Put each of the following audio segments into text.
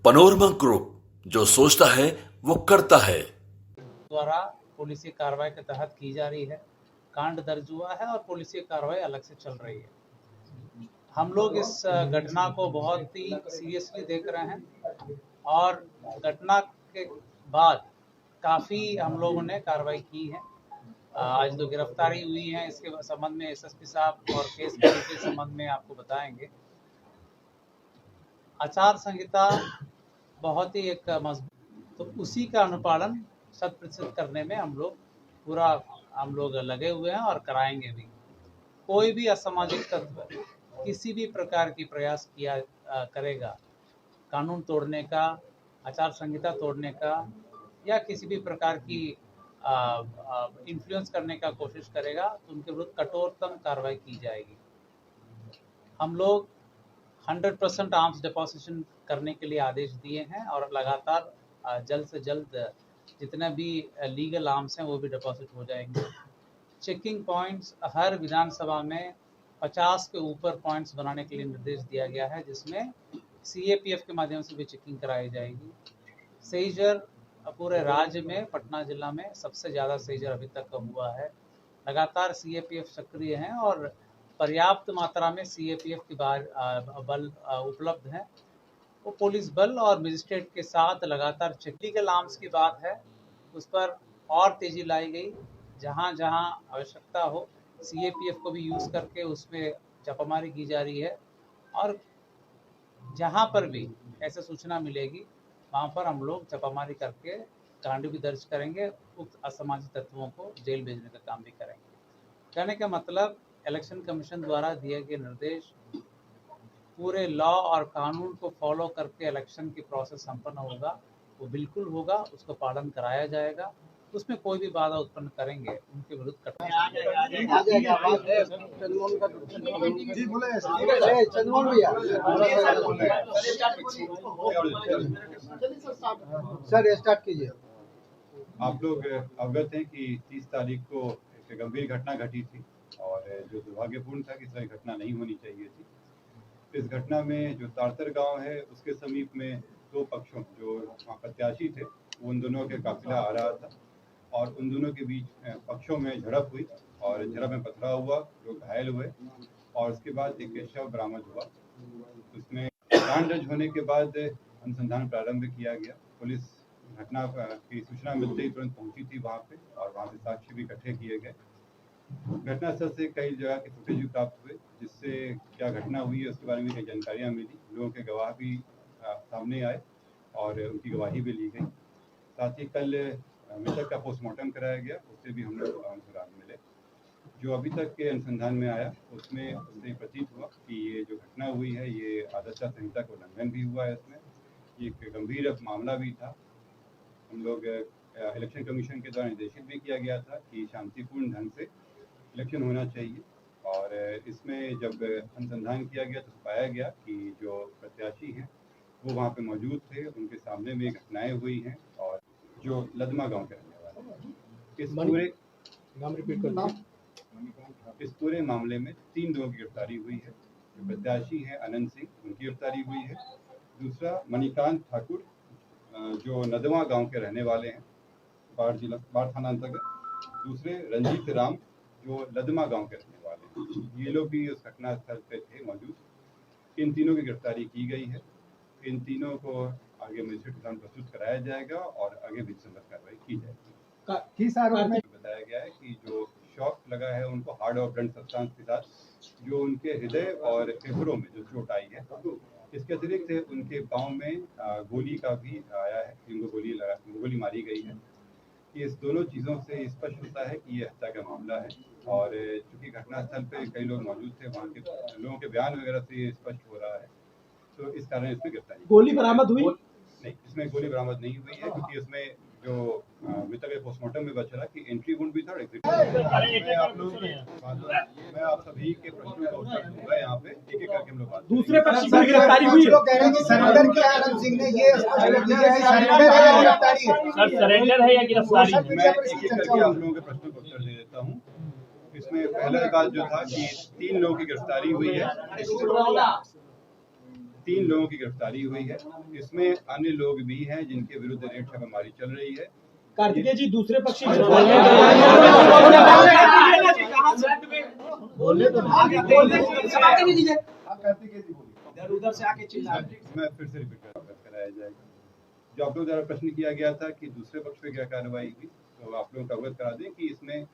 Panorama group, जो सोचता है वो करता है। द्वारा पुलिस कार्रवाई के तहत की जा रही है। कांड दर्ज हुआ है और पुलिस कार्रवाई अलग से चल रही है। हम लोग इस घटना को बहुत ही सीरियसली देख रहे हैं और घटना के बाद काफ़ी हम लोगों ने कार्रवाई की है। आज तो गिरफ्तारी हुई है। इसके संबंध में एसएसपी साहब और केस के संबंध में आपको बताएंगे। आचार संहिता बहुत ही एक मजबूत, तो उसी का अनुपालन 100% करने में हम लोग लगे हुए हैं और कराएंगे भी। कोई भी असामाजिक तत्व किसी भी प्रकार की प्रयास किया करेगा कानून तोड़ने का, आचार संहिता तोड़ने का या किसी भी प्रकार की इन्फ्लुएंस करने का कोशिश करेगा तो उनके विरुद्ध कठोरतम कार्रवाई की जाएगी। हम लोग 100% आर्म्स डिपोजिशन करने के लिए आदेश दिए हैं और लगातार जल्द से जल्द जितने भी लीगल आर्म्स हैं वो भी डिपॉजिट हो जाएंगे। चेकिंग पॉइंट्स हर विधानसभा में 50 के ऊपर पॉइंट्स बनाने के लिए निर्देश दिया गया है, जिसमें सीएपीएफ के माध्यम से भी चेकिंग कराई जाएगी। सीजर पूरे राज्य में पटना जिला में सबसे ज़्यादा सीजर अभी तक हुआ है। लगातार सीएपीएफ सक्रिय हैं और पर्याप्त मात्रा में सीएपीएफ की बल उपलब्ध है। वो पुलिस बल और मजिस्ट्रेट के साथ लगातार लीगल आर्म्स की बात है, उस पर और तेजी लाई गई। जहां जहां आवश्यकता हो सीएपीएफ को भी यूज़ करके उसमें छापामारी की जा रही है और जहां पर भी ऐसे सूचना मिलेगी वहां पर हम लोग छापामारी करके कांड भी दर्ज करेंगे। उक्त असामाजिक तत्वों को जेल भेजने का काम भी करेंगे। कहने का मतलब इलेक्शन कमीशन द्वारा दिए गए निर्देश पूरे लॉ और कानून को फॉलो करके इलेक्शन की प्रोसेस संपन्न होगा, वो बिल्कुल होगा, उसको पालन कराया जाएगा। उसमें कोई भी बाधा उत्पन्न करेंगे उनके विरुद्ध कठोर। सर स्टार्ट कीजिए। आप लोग अवगत हैं कि 30 तारीख को एक गंभीर घटना घटी थी और जो दुर्भाग्यपूर्ण था कि इस तरह घटना नहीं होनी चाहिए थी। इस घटना में जो तारतर गांव है उसके समीप में दो पक्षों जो वहाँ प्रत्याशी थे, उन दोनों के काफिला आ रहा था और उन दोनों के बीच पक्षों में झड़प हुई और झड़प में पथराव हुआ, लोग घायल हुए और उसके बाद एक शव बरामद हुआ। उसमें कांड दर्ज होने के बाद अनुसंधान प्रारंभ किया गया। पुलिस घटना की सूचना मिलते ही तुरंत पहुंची थी वहाँ पे और वहाँ से साक्ष्य भी इकट्ठे किए गए। घटनास्थल से कई जगह के फुटेज भी प्राप्त हुए, जिससे क्या घटना हुई है उसके बारे में कई जानकारियाँ मिली। लोगों के गवाह भी सामने आए और उनकी गवाही भी ली गई। साथ ही कल मृतक का पोस्टमार्टम कराया गया, उससे भी हम लोग सुराग मिले। जो अभी तक के अनुसंधान में आया उसमें उससे प्रतीत हुआ कि ये जो घटना हुई है ये आदर्श संहिता का उल्लंघन भी हुआ है। इसमें एक गंभीर मामला भी था। हम लोग इलेक्शन कमीशन के द्वारा निर्देशित भी किया गया था कि शांतिपूर्ण ढंग से इलेक्शन होना चाहिए और इसमें जब अनुसंधान किया गया तो पाया गया कि जो प्रत्याशी हैं वो वहाँ पे मौजूद थे, उनके सामने में घटनाएं हुई हैं और जो लदमा गांव के रहने वाले इस पूरे मामले में 3 लोगों की गिरफ्तारी हुई है। जो प्रत्याशी हैं अनंत सिंह, उनकी गिरफ्तारी हुई है। दूसरा मणिकांत ठाकुर जो नदवा गांव के रहने वाले हैं, बाढ़ थाना अंतर्गत। दूसरे रंजीत राम जो लदमा गांव के रहने वाले हैं, ये लोग भी उस घटना स्थल पे थे मौजूद। इन तीनों की गिरफ्तारी की गई है। इन तीनों को आगे मजिस्ट्रेट के सामने प्रस्तुत कराया जाएगा और आगे भी संबंधित कार्रवाई की जाएगी। बताया गया है कि जो शॉक लगा है उनको हार्ड और ब्लंट सब्सटेंस के साथ जो उनके हृदय और फेफड़ों में जो चोट आई है, इसके अतिरिक्त उनके पाँव में गोली का भी आया है, जिनको गोली मारी गई है। इस दोनों चीज़ों से स्पष्ट होता है कि ये हत्या का मामला है और चूंकि घटनास्थल पे कई लोग मौजूद थे, वहाँ के लोगों के बयान वगैरह से ये स्पष्ट हो रहा है, तो इस कारण इसमें गिरफ्तारी। गोली बरामद हुई? नहीं, इसमें गोली बरामद नहीं हुई है क्योंकि इसमें जो मृतक के पोस्टमार्टम में पता चला कि एंट्री वुंड भी था और एग्जिट। मैं आप सभी के प्रश्नों का उत्तर दूंगा यहाँ पे एक-एक करके हम लोग। दूसरे पक्ष की गिरफ्तारी हुई है? लोग कह रहे हैं कि सरेंडर किया है अनंत सिंह ने, ये सरेंडर है या गिरफ्तारी है? मैं एक-एक करके आप लोगों के प्रश्नों का उत्तर दे देता हूँ। इसमें पहला बात जो था कि 3 लोगों की गिरफ्तारी हुई है। 3 लोगों की गिरफ्तारी हुई है। इसमें अन्य लोग भी हैं जिनके विरुद्ध रेड छापेमारी चल रही है। कार्तिकेय जी दूसरे पक्षी उधर से आके चिल्ला मैं फिर से रिपीट कराया जाएगा। जो आप लोगों द्वारा प्रश्न किया गया था कि दूसरे पक्ष पे क्या कार्रवाई हुई, तो आप लोगों को अवगत करा दें कि इसमें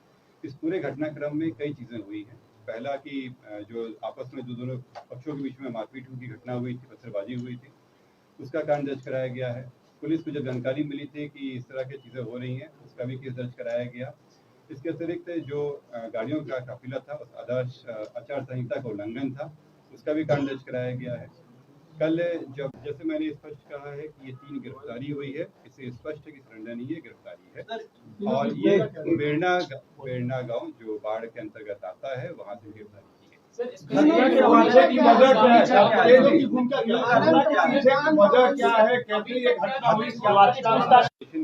इस पूरे घटनाक्रम में कई चीजें हुई हैं। पहला कि जो आपस में दोनों पक्षों के बीच में मारपीट की घटना हुई थी, पत्थरबाजी हुई थी, उसका कारण दर्ज कराया गया है। पुलिस को जब जानकारी मिली थी कि इस तरह की चीज़ें हो रही हैं, उसका भी केस दर्ज कराया गया। इसके अतिरिक्त जो गाड़ियों का काफिला था, उस आदर्श आचार संहिता का उल्लंघन था, उसका भी कारण दर्ज कराया गया है। कल जब जैसे मैंने स्पष्ट कहा है कि ये 3 गिरफ्तारी हुई है, इससे स्पष्ट है कि सरेंडर नहीं है, गिरफ्तारी है। और ये बेरना गांव जो बाढ़ के अंतर्गत आता है, वहां से गिरफ्तारी की गई।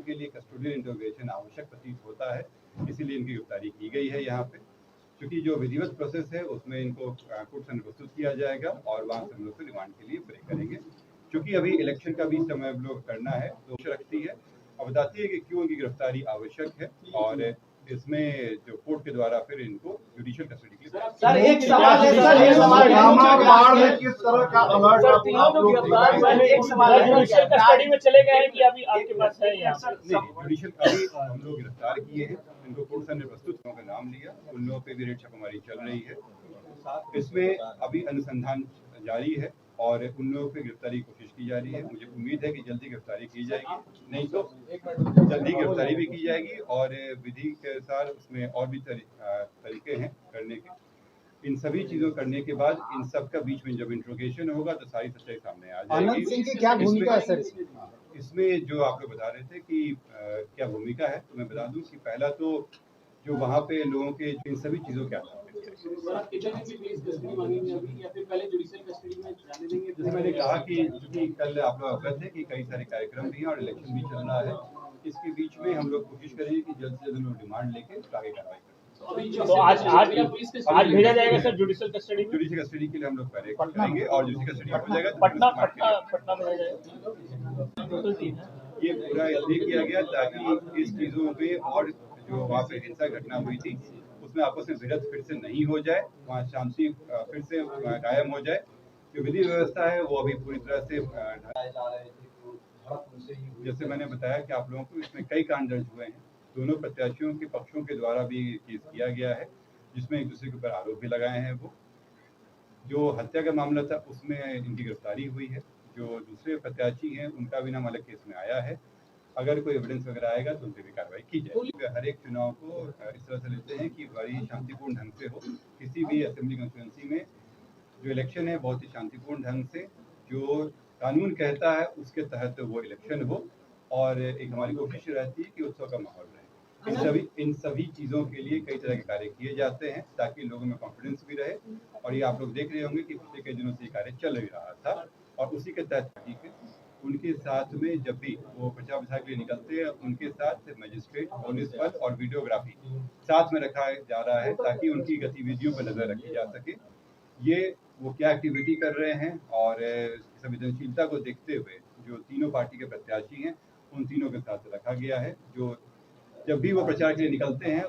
के लिए कस्टोडियल इंटरोगेशन आवश्यक प्रतीत होता है, इसीलिए इनकी गिरफ्तारी की गई है यहाँ पे। क्योंकि जो विधिवत प्रोसेस है उसमें इनको कोर्ट से प्रस्तुत किया जाएगा और वहाँ से हम लोग रिमांड के लिए ब्रेक करेंगे। क्योंकि अभी इलेक्शन का भी समय हम लोग करना है, तो रखती है और बताती है कि क्यों इनकी गिरफ्तारी आवश्यक है, और इसमें जो कोर्ट के द्वारा फिर इनको जुडिशियल कस्टडी के लिए। सर एक सवाल है सर, ये बाढ़ में किस तरह का अलर्ट एक सवाल है, जुडिशियल कस्टडी में चले गए हैं कि अभी आपके पास है? यहाँ जुडिशियल अभी हम लोग गिरफ्तार किए हैं, इनको कोर्ट से प्रस्तुत का नाम लिया, उन लोगों पे भी रेड छापेमारी चल रही है। इसमें अभी अनुसंधान जारी है और उन लोगों पे गिरफ्तारी की कोशिश की जा रही है। मुझे उम्मीद है कि जल्दी गिरफ्तारी की जाएगी, नहीं तो जल्दी गिरफ्तारी भी की जाएगी और विधि के अनुसार उसमें और भी तरीके हैं करने के। इन सभी चीजों करने के बाद इन सब का बीच में जब इंट्रोगेशन होगा तो सारी सच्चाई सामने आ जाएगी। आनंद सिंह की क्या भूमिका है सर इसमें? जो आप लोग बता रहे थे कि क्या भूमिका है, तो मैं बता दूं कि पहला तो जो वहाँ पे लोगों के इन सभी चीजों के मैंने कहा कि चूंकि कल आप लोग अवगत है कि कई सारे कार्यक्रम भी हैं और इलेक्शन भी चल रहा है, इसके बीच में हम लोग कोशिश करेंगे कि जल्द से जल्द डिमांड लेके आगे कार्रवाई करें। तो आज भेजा जाएगा सर जुडिशियल कस्टडी में? जुडिशियल कस्टडी के लिए हम लोग करेंगे और जुडिशियल कस्टडी हो जाएगा तो पटना भेजा जाएगा। ये पूरा इसलिए किया गया ताकि इस चीजों पे और जो वहाँ पे हिंसा घटना हुई थी उसमें आपस में भिड़ंत फिर से नहीं हो जाए, वहाँ शांति फिर से कायम हो जाए। जो विधि व्यवस्था है वो अभी पूरी तरह से जैसे मैंने बताया कि आप लोगों को इसमें कई कांड दर्ज हुए हैं। दोनों प्रत्याशियों के पक्षों के द्वारा भी केस किया गया है, जिसमें एक दूसरे के ऊपर आरोप भी लगाए हैं। वो जो हत्या का मामला था उसमें इनकी गिरफ्तारी हुई है। जो दूसरे प्रत्याशी हैं उनका भी नाम अलग केस में आया है। अगर कोई एविडेंस वगैरह आएगा तो उन पर भी कार्रवाई की जाएगी। हर एक चुनाव को इस तरह से लेते हैं कि बड़ी शांतिपूर्ण ढंग से हो। किसी भी असेंबली कॉन्स्टिट्यूंसी में जो इलेक्शन है बहुत ही शांतिपूर्ण ढंग से, जो कानून कहता है उसके तहत वो इलेक्शन हो, और एक हमारी कोशिश रहती है कि उत्सव का माहौल रहे। इन सभी चीज़ों के लिए कई तरह के कार्य किए जाते हैं ताकि लोगों में कॉन्फिडेंस भी रहे। और ये आप लोग देख रहे होंगे कि पिछले कई दिनों से ये कार्य चल ही रहा था, और उसी के तहत ठीक है उनके साथ में जब भी वो प्रचार प्रसार के लिए निकलते हैं, उनके साथ मजिस्ट्रेट, पुलिस बल और वीडियोग्राफी साथ में रखा जा रहा है ताकि उनकी गतिविधियों पर नजर रखी जा सके। ये वो क्या एक्टिविटी कर रहे हैं, और संवेदनशीलता को देखते हुए जो तीनों पार्टी के प्रत्याशी हैं उन तीनों के साथ रखा गया है। जो जब भी वो प्रचार के लिए निकलते हैं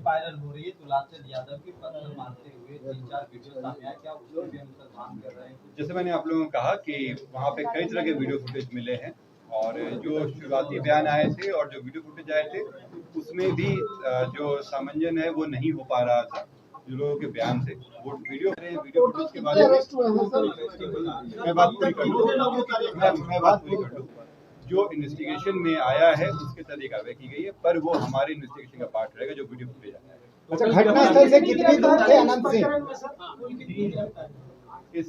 वायरल हो रही है दुलाचंद यादव की पत्थर मारते हुए 3-4 वीडियो सामने आए, क्या उसको भी अनुसंधान कर रहे हैं? जैसे मैंने आप लोगों को कहा कि वहाँ पे कई तरह के वीडियो फुटेज मिले हैं, और जो शुरुआती बयान आए थे और जो वीडियो फुटेज आए थे उसमें भी जो सामंजन है वो नहीं हो पा रहा था जो लोगों के बयान से। वो वीडियो फुटेज के बारे में मैं बात पूरी कर लूँ। जो इन्वेस्टिगेशन में आया है उसके तहत कार्रवाई की गई है, पर वो हमारे इन्वेस्टिगेशन का पार्ट रहेगा जो वीडियो फुटेज आया है। अच्छा, घटनास्थल से कितनी दूर थे अनंत सिंह? इस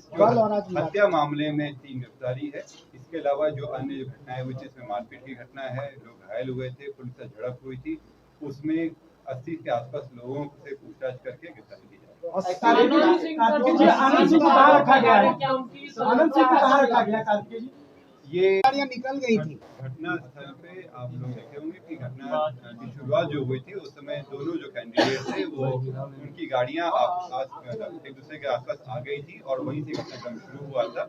हत्या मामले में 3 गिरफ्तारी है। इसके अलावा जो अन्य घटनाएं हुई थी, इसमें मारपीट की घटना है, लोग घायल हुए थे, पुलिस से झड़प हुई थी, उसमें 80 के आसपास लोगों से पूछताछ करके गिरफ्तारी की जाएगी। आनंद सिंह को कहाँ रखा गया है? आनंद सिंह को कहाँ रखा गया कार्तिकेय जी? ये निकल गई थी घटना स्थल पे आप लोग देखे होंगे कि घटना की शुरुआत जो हुई थी उस समय दोनों जो कैंडिडेट थे वो उनकी गाड़ियां एक दूसरे के आसपास आ गई थी और वहीं से घटनाक्रम शुरू हुआ था।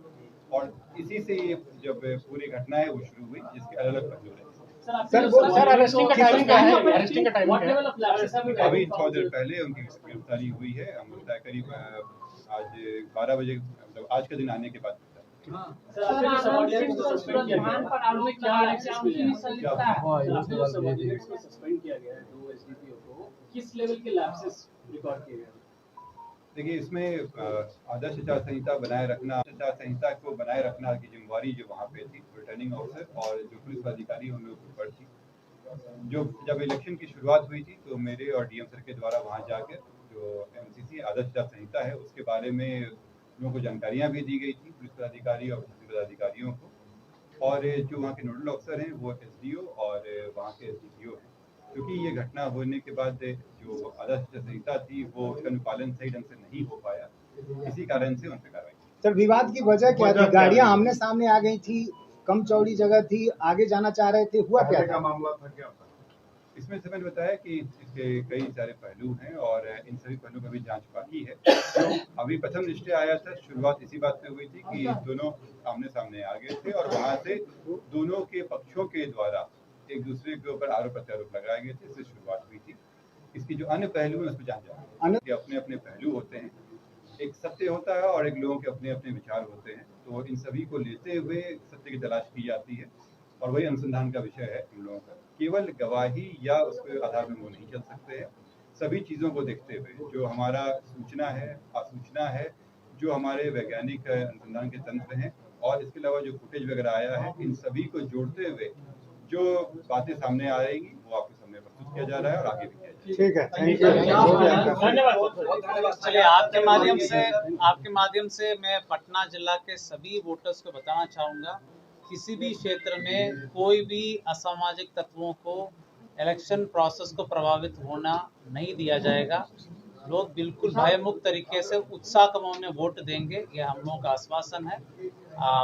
और इसी से ये जब पूरी घटना है वो शुरू हुई, जिसके अलग अलग पहलू रहे। सर अरेस्टिंग का टाइमिंग क्या है? अरेस्टिंग का टाइमिंग क्या है? अभी थोड़ी देर पहले उनकी गिरफ्तारी हुई है। हम लोग करीब आज 12 बजे, मतलब आज का दिन आने के बाद। किस लेवल के लैप्सेस रिकॉर्ड किए गए? देखिए, इसमें आदर्श आचार संहिता बनाए रखना, आचार संहिता को बनाए रखना की जिम्मेवारी जो वहाँ पे थी रिटर्निंग ऑफिसर और जो पुलिस अधिकारी उन लोगों के ऊपर थी। जो जब इलेक्शन की शुरुआत हुई थी तो मेरे और डीएम सर के द्वारा वहाँ जाकर जो एमसीसी आदर्श आचार संहिता है उसके बारे में लोगों को जानकारियाँ भी दी गई थी, पुलिस पदाधिकारी और पदाधिकारियों को। और जो वहाँ के नोडल ऑफिसर हैं वो एसडीओ और वहाँ के एसडीपीओ हैं। क्योंकि ये घटना होने के बाद जो आदर्श आचार संहिता थी वो उसका अनुपालन सही ढंग से नहीं हो पाया, इसी कारण से उन पर कार्रवाई की। सर, विवाद की वजह क्या थी? गाड़ियां आमने सामने आ गई थी, कम चौड़ी जगह थी, आगे जाना चाह रहे थे, हुआ क्या था? मामला था क्या? इसमें से मैंने बताया कि इसके कई सारे पहलू हैं और इन सभी पहलुओं पर भी जांच बाकी है। अभी प्रथम दृष्टया आया था, शुरुआत इसी बात पे हुई थी कि दोनों आमने सामने आ गए थे और वहां से दोनों के पक्षों के द्वारा एक दूसरे के ऊपर आरोप प्रत्यारोप लगाए गए थे, इससे शुरुआत हुई थी। इसकी जो अन्य पहलू है उस पर जांच जाएगी कि अपने अपने पहलू होते हैं, एक सत्य होता है और एक लोगों के अपने अपने विचार होते हैं। तो इन सभी को लेते हुए सत्य की तलाश की जाती है और वही अनुसंधान का विषय है इन लोगों का। केवल गवाही या उसके आधार में वो नहीं चल सकते हैं। सभी चीज़ों को देखते हुए जो हमारा सूचना है, आसूचना है, जो हमारे वैज्ञानिक अनुसंधान के तंत्र हैं और इसके अलावा जो फुटेज वगैरह आया है, इन सभी को जोड़ते हुए जो बातें सामने आ रही वो आपके सामने प्रस्तुत किया जा रहा है और आगे भी किया जा रहा है। ठीक है, थैंक यू। धन्यवाद। चलिए, आपके माध्यम से मैं पटना जिला के सभी वोटर्स को बताना चाहूँगा, किसी भी क्षेत्र में कोई भी असामाजिक तत्वों को इलेक्शन प्रोसेस को प्रभावित होना नहीं दिया जाएगा। लोग बिल्कुल भयमुक्त तरीके से उत्साह के माहौल में वोट देंगे, ये हम लोगों का आश्वासन है।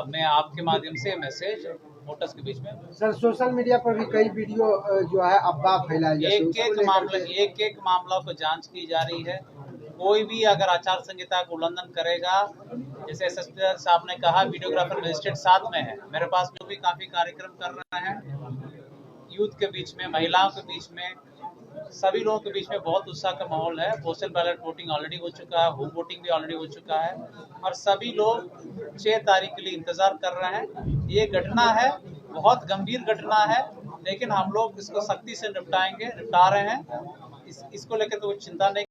मैं आपके माध्यम से मैसेज वोटर्स के बीच में। सर, सोशल मीडिया पर भी कई वीडियो जो है अफवाह फैलाई जाती है, एक मामला को जांच की जा रही है। कोई भी अगर आचार संहिता का उल्लंघन करेगा, जैसे एसएसपी साहब ने कहा, वीडियोग्राफर मजिस्ट्रेट साथ में है। मेरे पास जो भी काफी कार्यक्रम कर रहे हैं यूथ के बीच में, महिलाओं के बीच में, सभी लोगों के बीच में बहुत उत्साह का माहौल है। पोस्टल बैलेट वोटिंग ऑलरेडी हो चुका है, होम वोटिंग भी ऑलरेडी हो चुका है और सभी लोग 6 तारीख के लिए इंतजार कर रहे हैं। ये घटना है, बहुत गंभीर घटना है, लेकिन हम लोग इसको सख्ती से निपटा रहे हैं। इसको लेकर तो कोई चिंता नहीं।